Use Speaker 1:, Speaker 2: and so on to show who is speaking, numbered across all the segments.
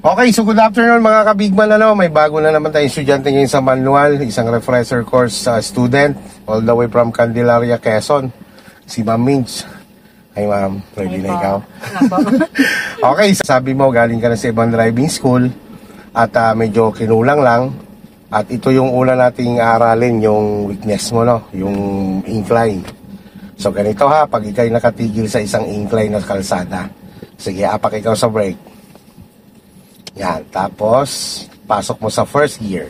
Speaker 1: Okay, so good afternoon mga kabigman. May bago na naman tayong estudyante ngayon sa manual, isang refresher course student all the way from Candelaria, Quezon, si Ma'am Minch. Hi ma'am, ready na ikaw? Okay, sabi mo galing ka na sa ibang driving school at medyo kinulang lang at ito yung una nating aralin, yung weakness mo, no? Yung incline. So ganito ha, pag ikay nakatigil sa isang incline na kalsada, sige, apak ikaw sa brake. Yan, tapos pasok mo sa first gear.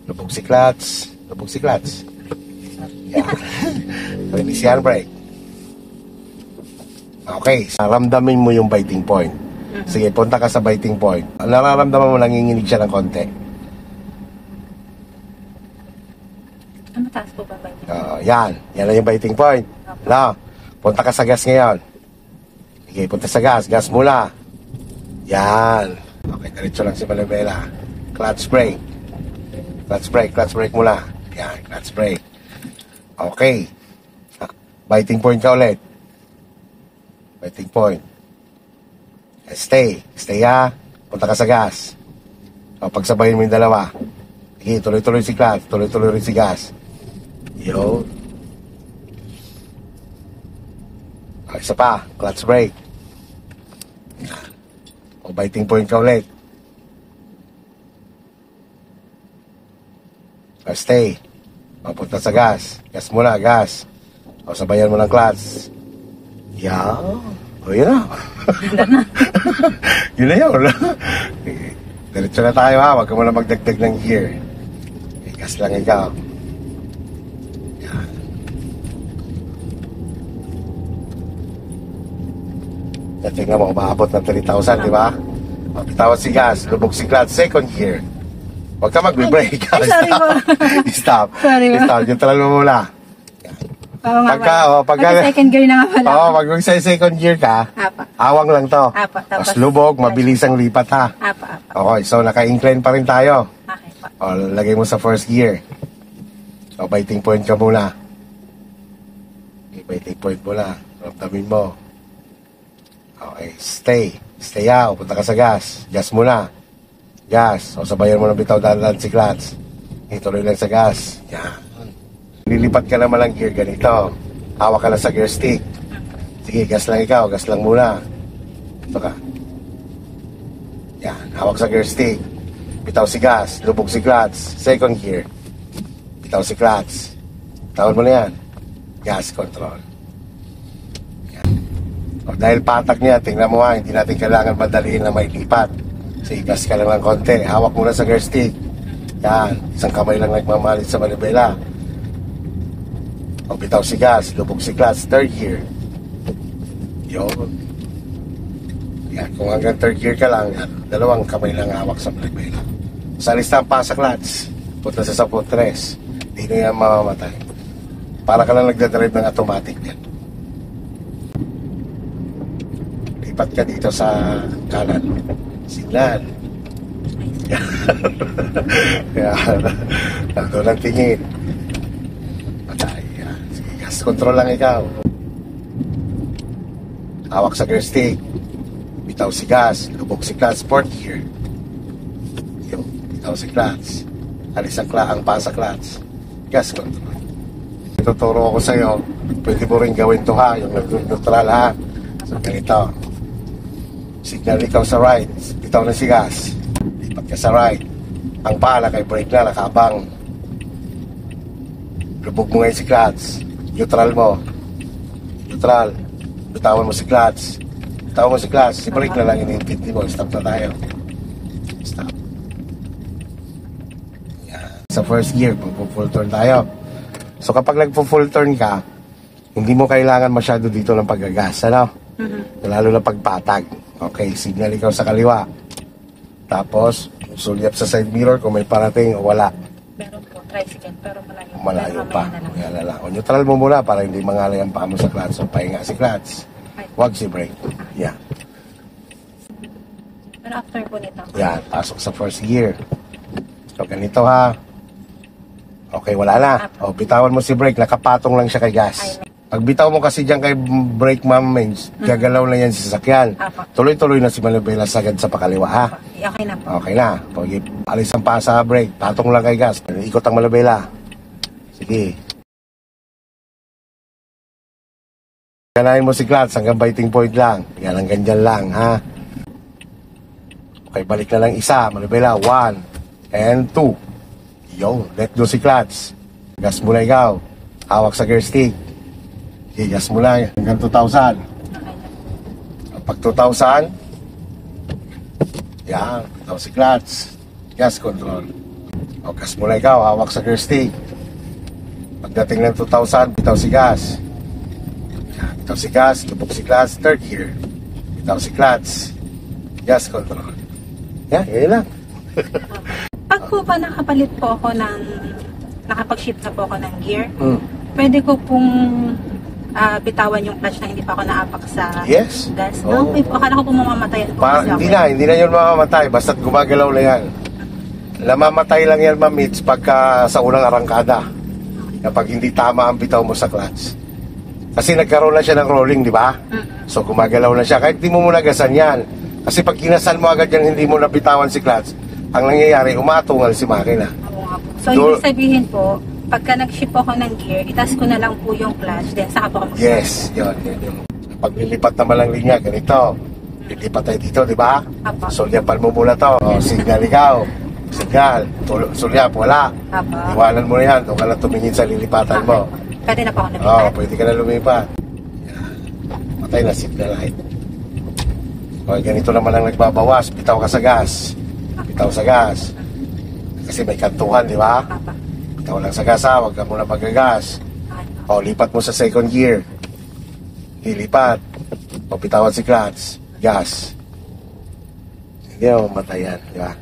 Speaker 1: Lubog si clutch. Yan. Release yan, brake. Okay, naramdamin mo yung biting point. Sige, punta ka sa biting point. Nararamdaman mo, nanginginig siya ng konti.
Speaker 2: Mataas po ba biting point?
Speaker 1: Yan na yung biting point. No, punta ka sa gas ngayon. Sige, punta sa gas. Gas mula. Yan. Okay, diretso lang si Malabela. Clutch brake mula. Yan, clutch brake. Okay. Biting point ka ulit. Biting point. Stay ha. Punta ka sa gas. Pagsabayin mo yung dalawa. Okay, tuloy-tuloy si clutch. Tuloy-tuloy rin si gas. Yo. Okay, isa pa. Clutch brake. Yan. O biting point ka ulit. Stay. Papunta sa gas. Gas muna, gas. O sabayan mo ng clutch. Yeah. O yun na. Yun na yun. Diretso na tayo ha. Huwag ka muna magdagdag ng gear. Gas lang ikaw. Yan. Tingnan mo, umaabot ng 3,000, di ba? Pitawan si gas, lubog si clutch, second gear. Huwag ka mag-brake.
Speaker 2: Sorry po.
Speaker 1: Stop.
Speaker 2: Sorry po.
Speaker 1: Stop. Yung tala mo muna.
Speaker 2: Pagka second gear na nga pala.
Speaker 1: Pag second gear ka, awang lang to. Tapos lubog, mabilis ang lipat ha. Okay, so naka-incline pa rin tayo.
Speaker 2: Okay po.
Speaker 1: O, lagay mo sa first gear. O, biting point ka muna. Okay, biting point muna. Ramdamin mo. Okay, stay ha. Punta ka sa gas. Gas muna. Gas. O, sabayan mo ng bitaw dahan si clutch. Ituloy lang sa gas. Yan. Lilipat ka naman ng gear ganito. Hawak ka lang sa gear stick. Sige, gas lang ikaw. Gas lang muna. Ito ka. Yan. Hawak sa gear stick. Bitaw si gas. Lubog si clutch. Second gear. Bitaw si clutch. Tawad mo na yan. Gas control. Yan. O, dahil patak niya, tingnan mo ha, hindi natin kailangan madaliin na may lipat. Sige, gas ka lang ng konti. Hawak muna sa gear stick. Yan. Isang kamay lang nagmamalit sa manibela. O, bitaw si gas. Lubog si clutch. Third gear. Yun. Yan. Kung hanggang third gear ka lang, yan, dalawang kamay lang hawak sa manibela. Sa listahan pa sa clutch. Punta sa 10-3. Hindi na yan mamamatay. Para ka lang nagdadrive ng automatic yan. Lipat ka dito sa kanan. Signal. Yan. Nandun ang tingin. Patay. Yan. Sige, gas control lang ikaw. Hawak sa gear stick. Bitaw si gas. Lubog si clutch. Fourth gear. Yung bitaw si clutch. Alis ang pa sa clutch. Gas control. Tuturo ako sa'yo. Pwede mo rin gawin to ha. Yung neutral ha. So ganito. Signal ikaw sa right. Bitaw na si gas. Lipat ka sa right. Ang pala kay brake na, nakabang. Lubog mo ngayon si clutch. Neutral mo. Neutral. Bitawan mo si clutch. Bitawan mo si clutch. Si brake na lang inintindi mo. Stop na tayo. Stop. Yan. Sa first gear, full turn tayo. So kapag nagpo-full turn ka, hindi mo kailangan masyado dito ng paggagas, ano? Lalo na pagpatag. Okay, signal ikaw sa kaliwa. Tapos, sulyap sa side mirror kung may parating o wala.
Speaker 2: Meron po, tricycle, pero malayo.
Speaker 1: Malayo pa. Yan na lang. O, neutral mo muna para hindi mangalay ang paa mo sa clutch. So, pahinga si clutch. Huwag si brake. Yan.
Speaker 2: Pero after po nito.
Speaker 1: Yan, pasok sa first gear. So, ganito ha. Okay, wala na. O, bitawan mo si brake. Nakapatong lang siya kay gas. Pag bitaw mo kasi dyan kay brake ma'am mains, gagalaw na yan sa sasakyan.
Speaker 2: Apo.
Speaker 1: Tuloy-tuloy na si Manibela sagad sa pakaliwa ha.
Speaker 2: Okay na po.
Speaker 1: Okay na. Pag alis ang paa sa brake, patong lang kay gas. Ikot ang Manibela. Sige. Ganahin mo si clutch hanggang biting point lang. Yan ang ganyan lang ha. Okay, balik na lang isa. Manibela, 1 and 2. Yo, let go si clutch. Gas mo na ikaw. Hawak sa gear stick. Gas mo lang hanggang 2,000.
Speaker 2: Okay na.
Speaker 1: Pag 2,000, yan, bitaw si clutch. Gas control. O, gas mo na ikaw. Hawak sa gear stick. Pagdating ng 2,000, bitaw si gas. Yan, bitaw si gas. Lubog si clutch. Third gear. Bitaw si clutch. Gas control. Yan, yan lang.
Speaker 2: Pag po ba nakapalit po ako ng, nakapag-shift na po ako ng gear,
Speaker 1: Mm.
Speaker 2: pwede ko pong bitawan yung clutch na hindi pa ako naapak sa
Speaker 1: Yes.
Speaker 2: gas.
Speaker 1: Oo.
Speaker 2: Okay po, akala ko po mamamatayan po kasi ako.
Speaker 1: Hindi na yun mamamatay. Basta't gumagalaw na yan. Namamatay lang yan, mamits, pagka sa unang arangkada. Kapag hindi tama ang bitaw mo sa clutch. Kasi nagkaroon na siya ng rolling, di ba? So gumagalaw na siya. Kahit di mo muna gasan yan. Kasi pag kinasal mo agad yan, hindi mo nabitawan si clutch, ang nangyayari, umatungal si makina.
Speaker 2: Oo nga po. So, ibig sabihin po, pagka nag-shift po ako ng gear, itas ko na lang po yung clutch, then saka po ako mag-shift.
Speaker 1: Yes, yun. Pag lilipat naman lang linya, ganito. Lilipat tayo dito, di ba?
Speaker 2: Apo.
Speaker 1: Sulyapan mo muna to. O, signal ikaw. Signal. Sulyap, wala.
Speaker 2: Apo.
Speaker 1: Iwanan mo na yan. Doon ka na tumingin sa lilipatan mo.
Speaker 2: Pwede na po ako
Speaker 1: Oo,
Speaker 2: nabitan.
Speaker 1: pwede ka na lumipat. Yan. Patay na signal light. O, ganito naman ang nagbabawas. Bitaw ka sa gas. Bitaw sa gas. Kasi may kantuhan, di ba?
Speaker 2: Apo.
Speaker 1: Bitaw lang sa gas ha. Huwag ka muna pagkagas. O, lipat mo sa second gear. Lilipat. O, bitawan si clutch. Gas. Hindi mo matayan, di ba?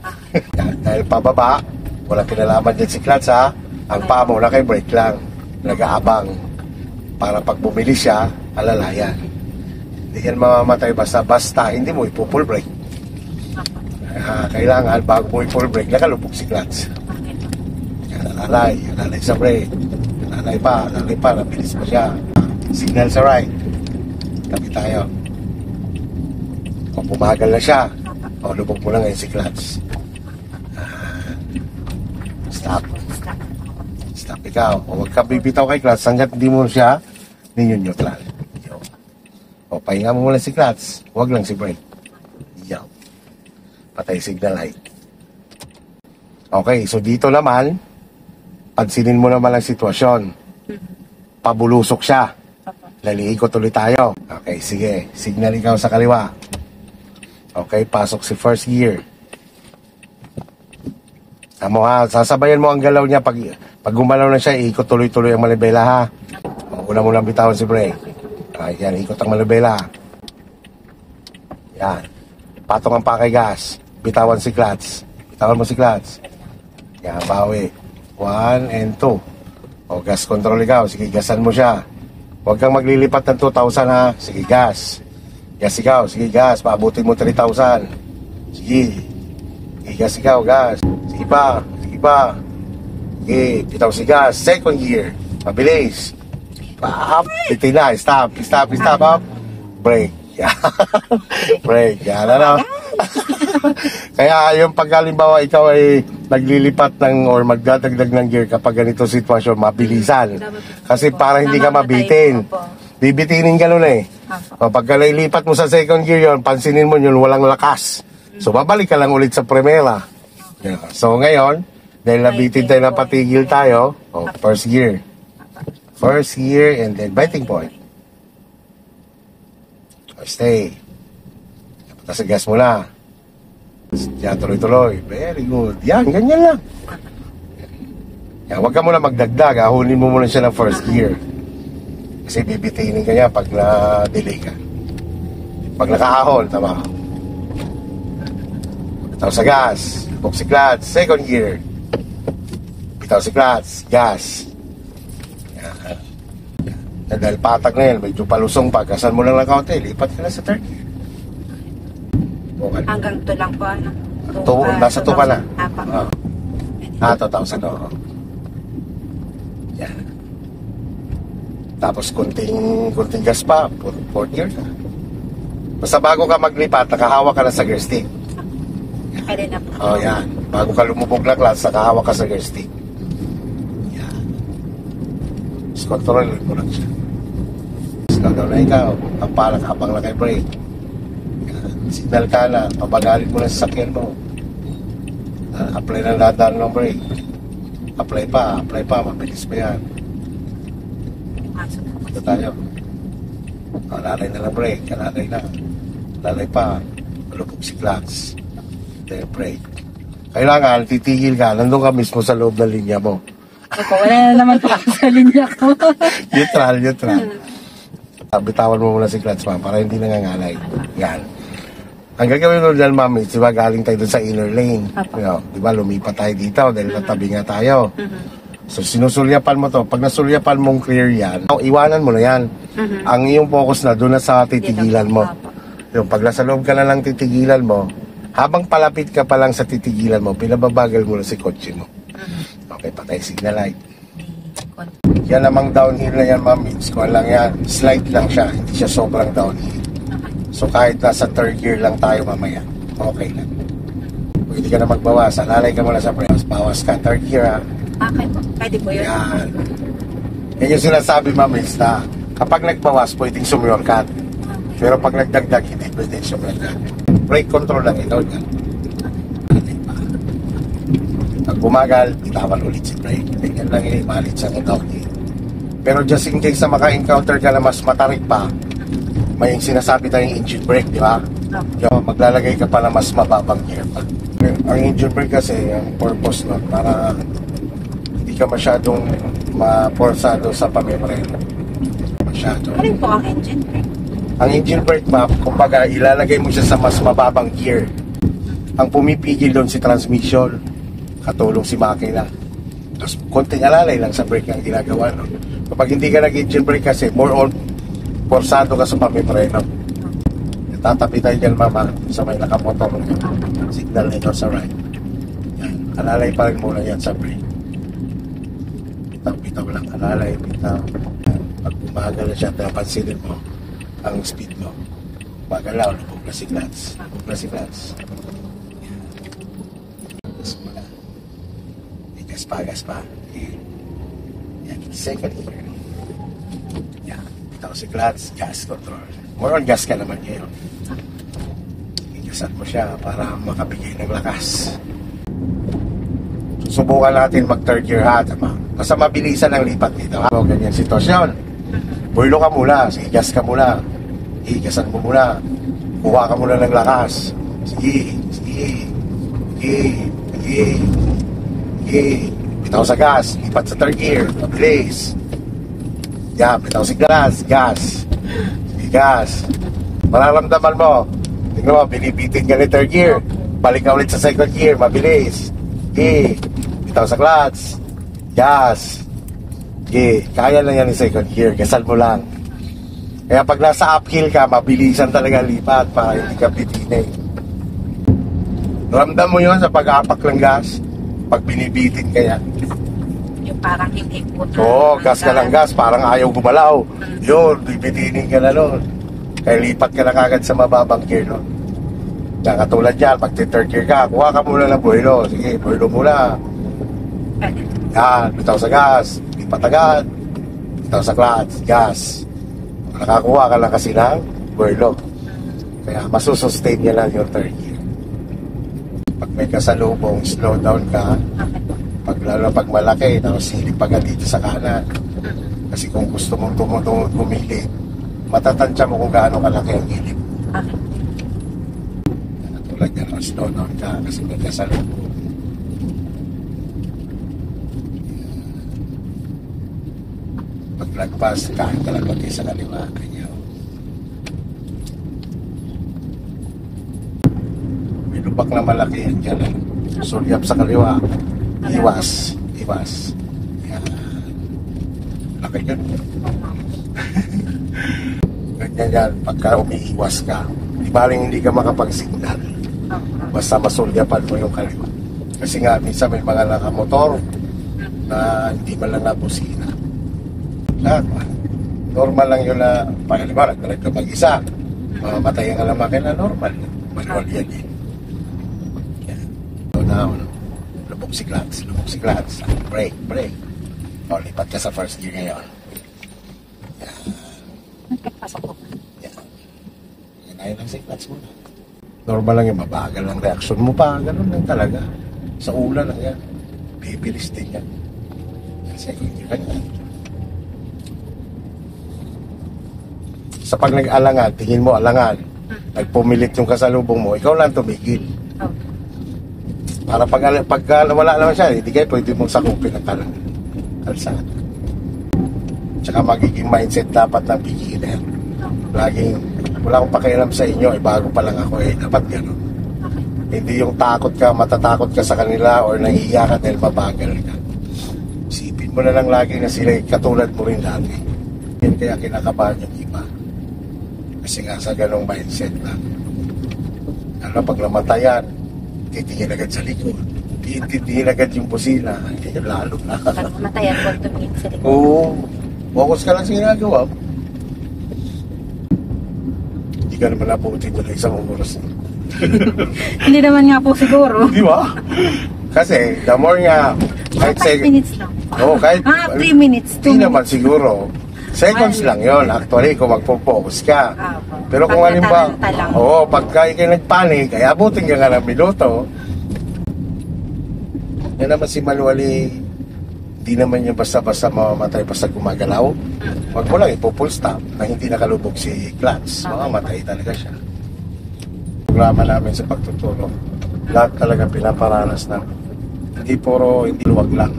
Speaker 1: Dahil pababa, walang kinalaman din si clutch ha. Ang paa mo na kay brake lang. Nag-aabang. Para pag bumili siya, alalayan. Hindi yan mamamatay basta hindi mo ipo-full brake. Kailangan bago mo i-full brake, nakalubog si clutch. Alalay sa brake. Alalay pa, nabilis pa siya. Signal sa right. Tabi tayo. O bumagal na siya. O lubog mo na ngayon si clutch. Stop. Stop ikaw. O huwag ka bibitaw kay clutch hanggat hindi mo siya ninyo-neutral. O pahinga mo muna si clutch. Huwag lang si brake. Yaw. Patay signal light. Okay, so dito naman, pansinin mo naman ang sitwasyon. Pabulusok siya. Laliikot ulit tayo. Okay, sige. Signal ikaw sa kaliwa. Okay, pasok si first gear. Tamo ha, sasabayan mo ang galaw niya. Pag gumalaw na siya, ikot tuloy-tuloy ang manibela ha. Una mo lang bitawan si brake. Yan, ikot ang manibela. Yan. Patong ang pakay gas. Bitawan si clutch. Bitawan mo si clutch. Yan, bawi. 1 and 2. O, gas control ikaw. Sige, gasan mo siya. Huwag kang maglilipat ng 2,000 ha. Sige, gas. Gas ikaw. Sige, gas. Paabutin mo 3,000. Sige. Sige, gas ikaw, gas. Sige pa. Sige pa. Sige, bitaw si gas. Second gear. Mabilis. Up. Bitin na. Stop. Up. Brake. Yan. Brake. Yan. Ano? Kaya yung pagkalimbawa ikaw ay naglilipat ng or magdadagdag ng gear kapag ganito sitwasyon, mabilisan. Kasi para hindi ka mabitin. Bibitinin ka nun eh. Kapag nailipat mo sa second gear yon, pansinin mo yun, walang lakas. So babalik ka lang ulit sa primera. Yeah. So ngayon, dahil nabitin tayo, napatigil tayo, first gear. First gear and then biting point. Stay. Tapos sa gas mo na. Yan, tuloy-tuloy. Very good. Yan, ganyan lang. Yan, huwag ka muna magdagdag. Ahunin mo muna siya ng first gear. Kasi bibitinin ka niya pag na-delay ka. Pag nakaahon, tama. Bitaw sa gas. Buk si clutch. Second gear. Bitaw si clutch. Gas. Yan. Yan, dahil patag na yan, medyo palusong pa. Gasan mo lang ng kaunti. Lipat ka na sa third gear.
Speaker 2: Hanggang 2 lang po, ano?
Speaker 1: Nasa 2 ka na.
Speaker 2: Apa.
Speaker 1: 2,000, oo. Yan. Tapos kunting gas pa, fourth gear na. Basta bago ka maglipat, nakahawak ka na sa gear stick.
Speaker 2: Pwede na po.
Speaker 1: Oh, yan. Bago ka lumubog na class, nakahawak ka sa gear stick. Yan. Tapos control mo lang siya. Slow down na ikaw. Habang na kay brake. Yan. Signal ka na. Pabagalin mo na sa sakyan mo. Apply na lahat ng brake. Apply pa. Mabilis pa yan. Ito tayo. Lalay na lang brake. Lalay na. Lalay pa. Malubog si clutch. Ito yung brake. Kailangan, titigil ka. Nandun ka mismo sa loob ng linya mo.
Speaker 2: Opo, wala na naman po ako sa linya ko.
Speaker 1: Neutral. Bitawan mo muna si clutch, ma'am, para hindi nangangalay. Yan. Ang gagawin mo dyan, ma'am, is, diba, galing tayo dun sa inner lane. You know, diba, lumipat tayo dito dahil natabi nga tayo. So, sinusulyapan mo to. Pag nasulyapan mong clear yan, iwanan mo na yan. Ang iyong focus na doon na sa titigilan mo. Yung pag nasa loob ka na lang titigilan mo, habang palapit ka pa lang sa titigilan mo, pinababagal mo na si kotse mo. Okay, patay signal light. Yan namang downhill na yan, ma'am. Kuha lang yan. Slight lang siya. Hindi siya sobrang downhill. So, kahit nasa third gear lang tayo mamaya, okay lang. Pwede ka na magbawas. Alalay ka muna sa press. Bawas ka. Third gear, ha?
Speaker 2: Okay po. Pwede po yun.
Speaker 1: Yan. Yan yung sinasabi, ma'am, is na kapag nagbawas, pwedeng sumyorkat. Pero pag nagdagdag, hindi pwedeng sumyorkat. Brake control lang ito. Yan. Pag bumagal, itawan ulit si brake. Ganyan lang yung imalit sa downhill. Pero just in case na maka-encounter ka na mas matarik pa, may sinasabi tayong engine brake, di ba? Yung maglalagay ka pa na mas mababang gear pa. Ang engine brake kasi, ang purpose nun, para hindi ka masyadong maporsado sa pamemoreno. Masyado.
Speaker 2: Ano rin po ang engine brake?
Speaker 1: Ang engine brake map, kumbaga ilalagay mo siya sa mas mababang gear. Ang pumipigil doon si transmission, katulong si makina. Tapos konting alalay lang sa brake ang ginagawa. No? Kapag hindi ka nag-engine brake kasi, more on porsado ka sa pamemoreno. Tatabi tayo dyan, mama, sa may nakamotor. Signal nito sa right. Yan. Alalay pa rin muna yan sa brake. Bitaw lang, alalay, bitaw. Pag bumagal na siya, pansinin mo ang speed mo. Magalaw, lubog na si clutch. Lubog na si clutch. Gas pa. Yan, second gear. Yan, bitaw si clutch, gas control. More on gas ka naman ngayon. Igasan mo siya para makabigay ng lakas. Susubukan natin mag third gear ha. Basta mabilisan ang lipat dito ha. Ganyan sitwasyon. Burlo ka muna, gas ka muna. Igasan mo muna. Kuha ka muna ng lakas. Sige. Bitaw sa gas, lipat sa third gear. Mabilis. Yan, bitaw si gas. Gas. Mararamdaman mo. Tingnan mo, binibitin ka ni third gear. Balik ka ulit sa second gear. Mabilis. Bitaw sa clutch. Gas. Kaya lang yan ni second gear. Gasal mo lang. Kaya pag nasa uphill ka, mabilisan talaga lipat para hindi ka bitinin. Ramdam mo yun sa pag-apak ng gas. Pag binibitin ka yan.
Speaker 2: Yung parang hindi po.
Speaker 1: Oo, gas ka ng gas. Parang ayaw gumalaw. Yun, bibitinin ka na nun. Kaya lipat ka na kagad sa mababang gear nun. Kaya katulad yan, pag third gear ka, kuha ka muna ng buwelo. Sige, buwelo muna. Yan, bitaw sa gas. Lipat agad. Bitaw sa clutch, gas. Nakakuha ka lang kasi ng buwelo. Kaya masusustain niya lang yung third gear. Pag may kasalubong, slow down ka. Lalo pag malaki, tapos silip agad dito sa kanan. Kasi kung gusto mong tumilip, matatansya mo kung gaano kalaki ang hilip. Tulad yan, slow down ka kasi may kasalubong. Pag lagpas, kain ka lang pati sa kaliwa. Kanya. May lubak na malaki yan dyan. Sulyap sa kaliwa. Iwas. Yan. Laki yun. Ganyan yan. Pagka umiiwas ka, di baling hindi ka makapag-signal. Basta masulyapan mo yung kaliwa. Kasi nga, minsan may mga nakamotor na hindi man lang nabusina. Lahat man. Normal lang yun na, pagkaliba, nagdrive ka mag-isa. Mamamatay ang makina, normal. Manual yan eh. Yan. So now, lubog si clutch. Brake. O, lipat ka sa first gear ngayon. Yan.
Speaker 2: Pasok po.
Speaker 1: Yan. Yan ayun lang si clutch mo. Normal lang yung mabagal ang reaction mo pa. Ganun lang talaga. Sa ulan lang yan. Bibilis din yan. Yan, second gear ka yan. Sa pag nag-alangan, tingin mo alangan, nagpumilit yung kasalubong mo, ikaw lang tumigil.
Speaker 2: Oh.
Speaker 1: Para pag wala naman siya, hindi kayo pwede mong sakupin ang kalsada. Tsaka magiging mindset dapat ng beginner. Laging, wala akong pakialam sa inyo, bago pa lang ako dapat gano'n.
Speaker 2: Okay.
Speaker 1: Hindi yung matatakot ka sa kanila or nahihiya ka dahil mabagal ka. Isipin mo na lang lagi na sila katulad mo rin dati. Yan kaya kinakabahan yung iba. Kasi nga sa ganong mindset na pag namatayan, titingin agad sa likod. Titingin agad yung busina. Hindi lalo na.
Speaker 2: Pag mamatayan, huwag tumingin sa likod.
Speaker 1: Oo. Focus ka lang sa ginagawa. Hindi ka naman naputin doon ng isang oras.
Speaker 2: Hindi naman nga po siguro.
Speaker 1: Di ba? Kasi, the more nga, kahit
Speaker 2: 5 minutes lang.
Speaker 1: Oo, kahit
Speaker 2: 3 minutes. 2
Speaker 1: hindi naman
Speaker 2: minutes.
Speaker 1: siguro. Seconds lang yon actually kung magpo-focus ka.
Speaker 2: Ah, po.
Speaker 1: Pero kung
Speaker 2: Pag
Speaker 1: halimbawa,
Speaker 2: nataranta lang.
Speaker 1: pagka kayo nagpanik, kaya abutin ka nga ng minuto. Yan naman si Manuali, hindi naman yung basta-basta mamamatay basta gumagalaw. Wag mo lang ipo-full stop na hindi nakalubog si clutch. Mamamatay talaga siya. Programa namin sa pagtutulong. Lahat talaga pinaparanas na. Hindi luwag lang.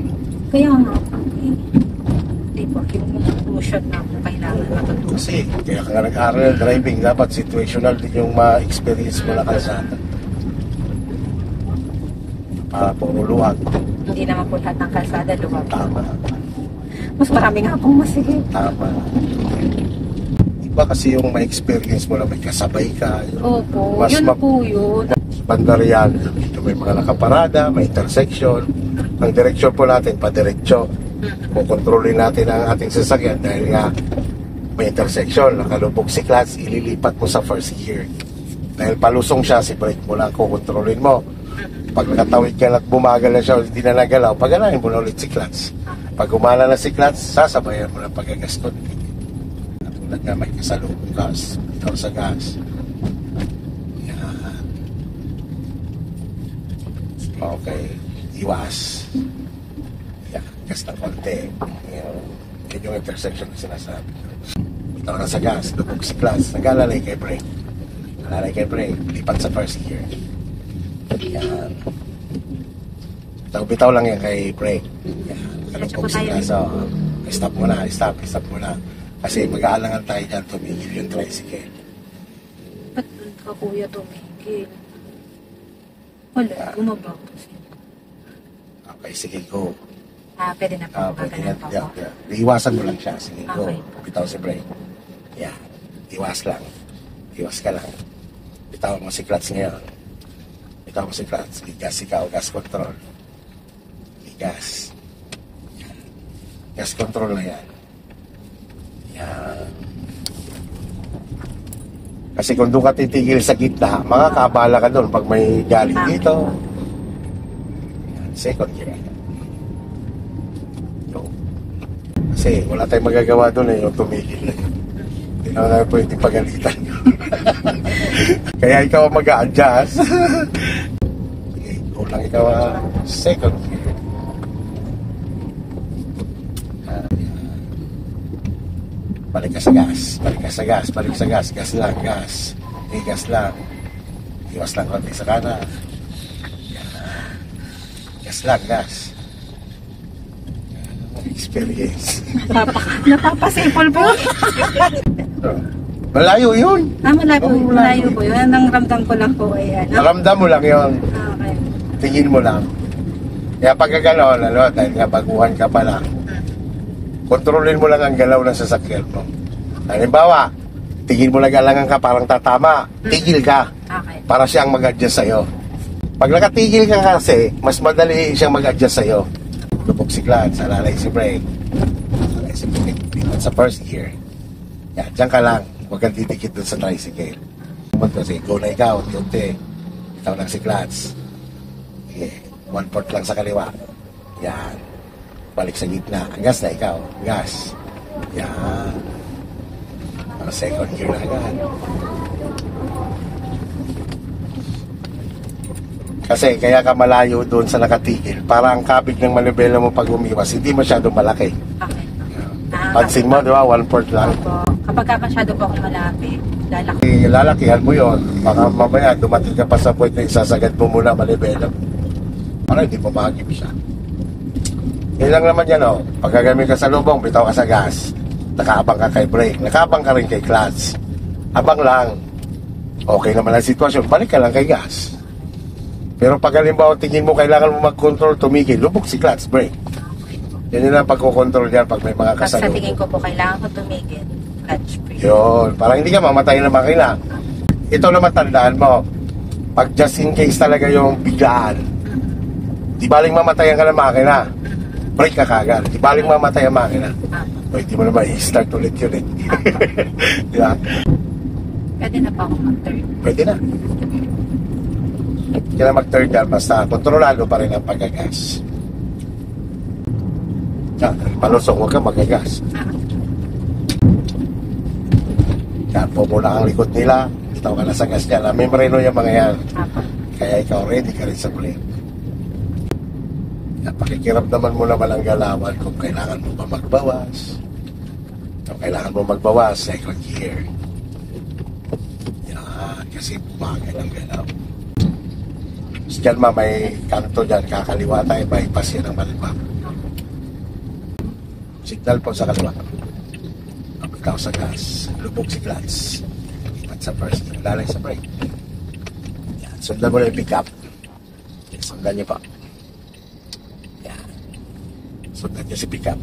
Speaker 2: Kaya nga. Hindi po. Yung conclusion na kailangan matutunan.
Speaker 1: Kasi kaya ka nga nag-aaral ng driving, dapat situational din yung ma-experience mo na kalsada. Para puro luwag.
Speaker 2: Hindi naman po lahat ng kalsada luwag.
Speaker 1: Tama.
Speaker 2: Mas marami nga pong masigit.
Speaker 1: Tama. Iba kasi yung ma-experience mo na may kasabay ka.
Speaker 2: Opo.
Speaker 1: Mas
Speaker 2: Yun po yun.
Speaker 1: Bandarian, dito may mga nakaparada, may intersection. Ang direksyon po natin, padiretso. Kukontrolin natin ang ating sasakyan dahil nga may intersection, nakalubog si clutch, ililipat mo sa first gear. Dahil palusong siya, si brake mo lang kukontrolin mo. Pag nakatawid ka at bumagal na siya, hindi na nagalaw, paganahin mo na ulit si clutch. Pag umala na si clutch, sasabayan mo na pagagas ko. Tulad nga may kasalubong gas, bitaw sa gas. Yan. Okay, iwas. Yan, gas ng konti. Yan yung intersection na sinasabi. Bitaw na sa gas, lubog si clutch, nag-alalay kay brake. Alalay kay brake, lipat sa first gear. Yan. Bitaw lang yan kay brake. Yan. Kalubog si clutch. So, stop mo na. Kasi mag-aalangan tayo dyan, tumigil yung tricycle.
Speaker 2: Ba't doon ka kuya tumigil? Wala, bumaba po siya.
Speaker 1: Okay, sige, go.
Speaker 2: Pwede na po.
Speaker 1: Pwede
Speaker 2: Gaganan po
Speaker 1: yan.
Speaker 2: ako.
Speaker 1: Iwasan mo lang siya. Sige, go.
Speaker 2: Okay.
Speaker 1: Bitaw si brake. Yan. Iwas lang. Iwas ka lang. Bitaw mo si clutch ngayon. Bitaw mo si clutch. Igas ikaw, gas control. Igas. Yan. Gas control na yan. Yan. Kasi kung doon ka titigil sa gitna, makakabala ka doon pag may galing dito. Yan. Second gear. Go. Kasi wala tayong magagawa doon yung tumigil na yun. Hindi na tayo pwede pagalitan yun. Kaya ikaw ang mag-a-adjust. Sige, go lang ikaw second gear. Balik ka sa gas. Gas lang. Okay, gas lang. Iwas lang konti sa kanan. Yan. Gas lang. Experience.
Speaker 2: Napapasipol po.
Speaker 1: Malayo yun.
Speaker 2: Malayo po yun. Ang ramdam ko lang po ay
Speaker 1: Naramdam mo lang yun.
Speaker 2: Okay.
Speaker 1: Tingin mo lang. Kaya pagka gano'n, dahil nga baguhan ka pa lang, kontrolin mo lang ang galaw ng sasakyan mo. Halimbawa, tingin mo nag-alangan ka parang tatama, tigil ka
Speaker 2: Okay.
Speaker 1: para siyang mag-adjust sa'yo. Pag nakatigil ka kasi, mas madali siyang mag-adjust sa'yo. Lubog si clutch, alalay si brake. Alalay si brake. Lipat sa first gear. Yan, dyan ka lang. Huwag kang didikit dun sa tricycle. Sige, go na ikaw, unti-unti. Ikaw lang si clutch. Okay, 1/4 lang sa kaliwa. Yan. Balik sa gitna. Gas na ikaw. Gas. Yan. Second gear na agad. Kasi kaya ka malayo doon sa nakatigil. Para ang kabig ng manibela mo pag umiwas, hindi masyadong malaki.
Speaker 2: Okay.
Speaker 1: Pansin mo, di ba? 1/4 lang.
Speaker 2: Opo. Kapag ka masyado po akong malapit, lalaki.
Speaker 1: Lalakihan mo yon. Baka mamaya dumating ka pa sa point na isasagad mo muna manibela mo. Para hindi mo mahagip siya. Yan lang naman yan, oh. Pag gagamit ka sa lubong, bitaw ka sa gas. Nakaabang ka kay brake. Nakaabang ka rin kay clutch. Abang lang. Okay naman ang sitwasyon. Balik ka lang kay gas. Pero pag halimbawa tingin mo kailangan mo mag-control, tumigil, lubog si clutch, brake. Yan yun ang pagkocontrol yan pag may mga
Speaker 2: Pag sa
Speaker 1: kasalubong.
Speaker 2: tingin ko po, kailangan ko tumigil. Clutch brake.
Speaker 1: Yun, parang hindi ka mamatay na makina. Ito naman tandaan mo, pag just in case talaga yung biglaan, di baling mamatayan ka ng makina, brake ka kagad. Di baling mamatay ang makina. O, hindi mo naman i-start ulit yun eh. Di ba?
Speaker 2: Pwede na pa ako mag-turn.
Speaker 1: Pwede na. Hindi ka na mag-turn dyan, basta kontrolado pa rin ang paggagas. Yan, palusok, huwag ka magagas. Yan, pumula ang likod nila. Itaw ka na sa gas niya. May marino yung mga yan.
Speaker 2: Apo.
Speaker 1: Kaya ikaw ready ka rin sa brake. Yan, pakikiramdaman mo naman ang galawan kung kailangan mo ba magbawas. Kung kailangan mo magbawas, second gear. Yan, kasi bumagal ang galaw. So dyan may kanto dyan, kakaliwa tayo, bypass yan ang maliwa. Signal po sa kaliwa. Ikaw sa gas, lubog si clutch. At sa first gear, lalay sa brake. Yan, sundan mo na yung pick up. Sundan niyo pa. Yan. Sundan niyo si pick up.